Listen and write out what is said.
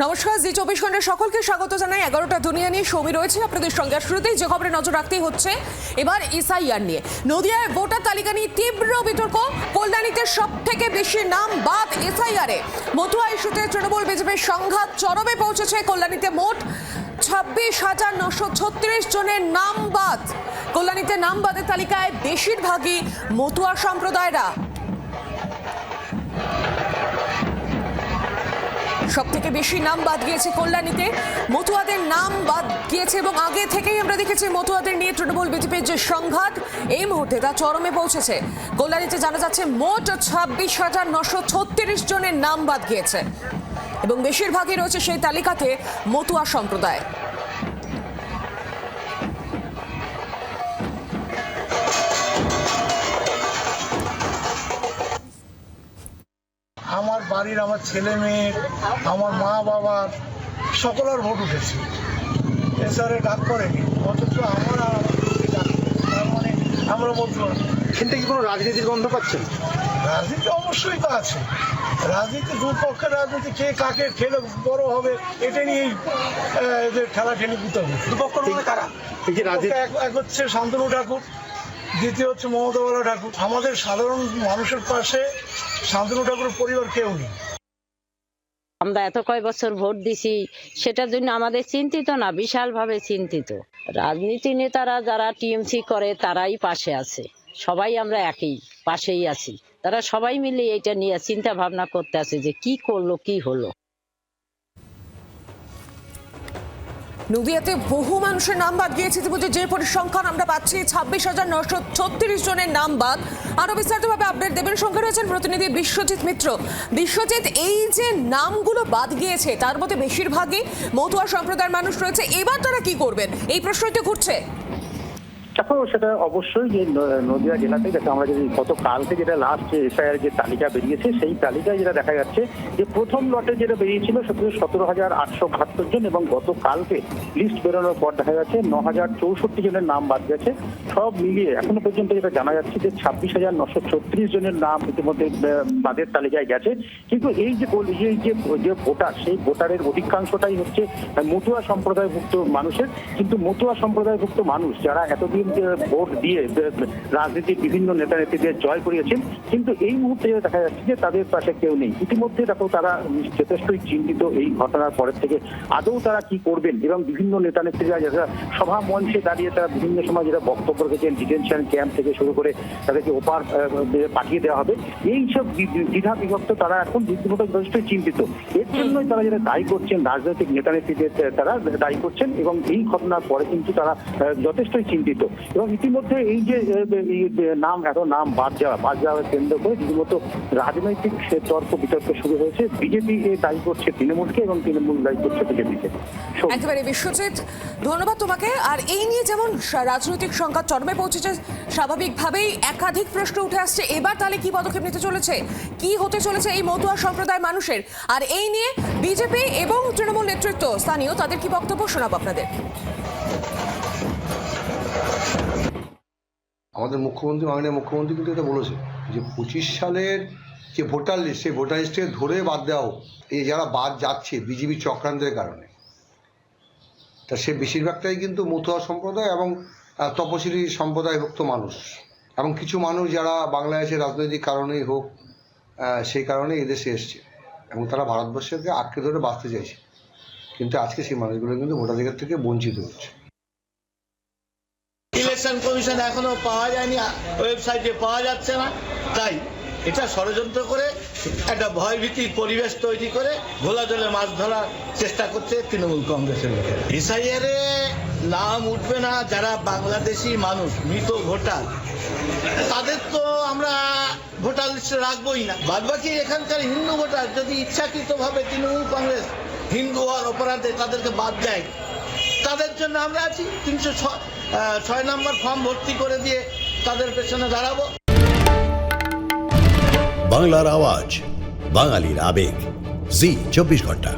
নমস্কার, জি 24 ঘন্টার সকলকে স্বাগত জানাই। 11টা দুনিয়া নিয়ে সৌমি রয়েছে আপনাদের সঙ্গে। শুরুতেই যে খবরে নজর রাখতেই হচ্ছে এবার এসআইআর নিয়ে। নদিয়ায় ভোটার তালিকা নিয়ে তীব্র বিতর্ক। কল্যাণীতে সব থেকে বেশি নাম বাদ এসআইআরে। মতুয়া ইস্যুতে তৃণমূল বিজেপির সংঘাত চরমে পৌঁছেছে। কল্যাণীতে মোট 26,936 জনের নাম বাদ। কল্যাণীতে নাম বাদের তালিকায় বেশিরভাগই মতুয়া সম্প্রদায়রা। সব থেকে বেশি নাম বাদ গিয়েছে কল্যাণীতে। মতুয়াদের নাম বাদ গিয়েছে এবং আগে থেকেই আমরা দেখেছি মতুয়াদের নিয়ে তৃণমূল বিজেপির যে সংঘাত এই মুহূর্তে তা চরমে পৌঁছেছে। কল্যাণীতে জানা যাচ্ছে মোট 26,936 জনের নাম বাদ গিয়েছে এবং বেশিরভাগই রয়েছে সেই তালিকাতে মতুয়া সম্প্রদায়। আমার বাড়ির, আমার ছেলে মেয়ে, আমার মা বাবার সকলের ভোট উঠেছে, এসআরে ডাক করেনি, অথচ আমরা তার মানে আমরা বলতে পারি এখান থেকে কোনো রাজনীতির গন্ধ পাচ্ছেন? রাজনীতি অবশ্যই তো আছে। রাজনীতি দুপক্ষের রাজনীতি, কে কাকে খেলে বড় হবে এটা নিয়েই এদের ঠেলাঠেলি দিতে হবে। দুপক্ষের মধ্যে কারা? এই যে রাজনীতি, এক হচ্ছে শান্তনু ঠাকুর, দ্বিতীয় হচ্ছে মমতা ঠাকুর। আমাদের সাধারণ মানুষের পাশে শান্তনু ঠাকুরের পরিবার কেউ নেই। আমরা এত কয় বছর ভোট দিছি, সেটার জন্য আমাদের চিন্তিত না, বিশালভাবে চিন্তিত। রাজনীতি নেতারা যারা টিএমসি করে তারাই পাশে আছে, সবাই আমরা একই পাশেই আছি। তারা সবাই মিলে এটা নিয়ে চিন্তা ভাবনা করতে আছে যে কি করলো কি হলো। নদিয়াতে বহু মানুষের নাম বাদ গিয়েছে। ইতিমধ্যে যে পরিসংখ্যান আমরা পাচ্ছি 26,936 জনের নাম বাদ। আরো বিস্তারিতভাবে আপডেট দেবেন। সঙ্গে রয়েছেন প্রতিনিধি বিশ্বজিৎ মিত্র। বিশ্বজিৎ, এই যে নামগুলো বাদ গিয়েছে তার মধ্যে বেশিরভাগই মতুয়া সম্প্রদায়ের মানুষ রয়েছে, এবার তারা কি করবেন এই প্রশ্নই তো ঘুরছে। দেখো, সেটা অবশ্যই যে নদিয়া জেলাতে যেটা আমরা যদি গতকালকে যেটা লাস্ট এসআইআর যে তালিকা বেরিয়েছে সেই তালিকায় যেটা দেখা যাচ্ছে যে প্রথম লটে যেটা বেরিয়েছিল 17,872 জন এবং গতকালকে লিস্ট বেরোনোর পর দেখা যাচ্ছে 9,064 জনের নাম বাদ গেছে। সব মিলিয়ে এখনো পর্যন্ত যেটা জানা যাচ্ছে যে 26,936 জনের নাম ইতিমধ্যে বাদের তালিকায় গেছে। কিন্তু এই যে ভোটার, সেই ভোটারের অধিকাংশটাই হচ্ছে মতুয়া সম্প্রদায়ভুক্ত মানুষের। কিন্তু মতুয়া সম্প্রদায়ভুক্ত মানুষ যারা এতদিন ভোট দিয়ে রাজনীতির বিভিন্ন নেতা নেত্রীদের জয় করিয়েছেন, কিন্তু এই মুহূর্তে দেখা যাচ্ছে যে তাদের পাশে কেউ নেই। ইতিমধ্যে দেখো তারা যথেষ্টই চিন্তিত এই ঘটনার পরের থেকে আদৌ তারা কি করবেন। এবং বিভিন্ন নেতা নেত্রীরা যারা সভা মঞ্চে দাঁড়িয়ে তারা বিভিন্ন সময় যেটা বক্তব্য রেখেছেন, ডিটেনশন ক্যাম্প থেকে শুরু করে তাদেরকে ওপার পাঠিয়ে দেওয়া হবে, এইসব দ্বিধা বিভক্ত তারা এখন রীতিমতো যথেষ্টই চিন্তিত। এর জন্যই তারা যেটা দায়ী করছেন রাজনৈতিক নেতা নেত্রীদের, তারা দায়ী করছেন এবং এই ঘটনার পরে কিন্তু তারা যথেষ্টই চিন্তিত। এবং ইতিমধ্যে এই যে এত নাম বাদ যাওয়ার কেন্দ্র করে রীতিমতো রাজনৈতিক তর্ক বিতর্ক শুরু হয়েছে। বিজেপি দায়ী করছে তৃণমূলকে এবং তৃণমূল দায়ী করছে বিজেপিকে। একেবারে বিশ্বজিৎ, ধন্যবাদ তোমাকে। আর এই নিয়ে যেমন রাজনৈতিক সংঘাত চরমে পৌঁছেছে, স্বাভাবিকভাবেই একাধিক প্রশ্ন উঠে আসছে এবার তাহলে কি পদক্ষেপ নিতে চলেছে, কি হতে চলেছে এই মতুয়া সম্প্রদায় মানুষের। আর এই নিয়ে বিজেপি এবং তৃণমূল নেতৃত্ব স্থানীয় তাদের কি বক্তব্য শোনাবো আপনাদের। আমাদের মাননীয় মুখ্যমন্ত্রী কিন্তু এটা বলেছে যে 25 সালের যে ভোটার লিস্ট, সেই ভোটার লিস্টে ধরে বাদ দেওয়া হোক। এই যারা বাদ যাচ্ছে বিজেপি চক্রান্তের কারণে, তা সে বেশিরভাগটাই কিন্তু মতুয়া সম্প্রদায় এবং তপশিলি সম্প্রদায়ভুক্ত মানুষ এবং কিছু মানুষ যারা বাংলাদেশের রাজনৈতিক কারণেই হোক সেই কারণে এদেশে এসছে এবং তারা ভারতবর্ষকে আঁকড়ে ধরে বাঁচতে চাইছে। কিন্তু আজকে সেই মানুষগুলো কিন্তু ভোটাধিকার থেকে বঞ্চিত হচ্ছে। ইলেকশন কমিশন এখনো পাওয়া যায়নি, ওয়েবসাইটে পাওয়া যাচ্ছে না, তাই এটা ষড়যন্ত্র করে একটা ভয়ভীতির পরিবেশ তৈরি করে ঘোলা জলে মাছ ধরার চেষ্টা করছে তৃণমূল কংগ্রেসের লোকেরা। এসআইআরে নাম উঠবে না যারা বাংলাদেশি মানুষ, মৃত ভোটার, তাদের তো আমরা ভোটার লিস্টে রাখবোই না। বাদবাকি এখানকার হিন্দু ভোটার যদি ইচ্ছাকৃতভাবে তৃণমূল কংগ্রেস হিন্দু হওয়ার অপরাধে তাদেরকে বাদ দেয়, তাদের জন্য আমরা আছি। 306 নম্বর ফর্ম ভর্তি করে দিয়ে তাদের পেছনে দাঁড়াবো। বাংলার আওয়াজ, বাঙালির আবেগ, জি 24 ঘন্টা।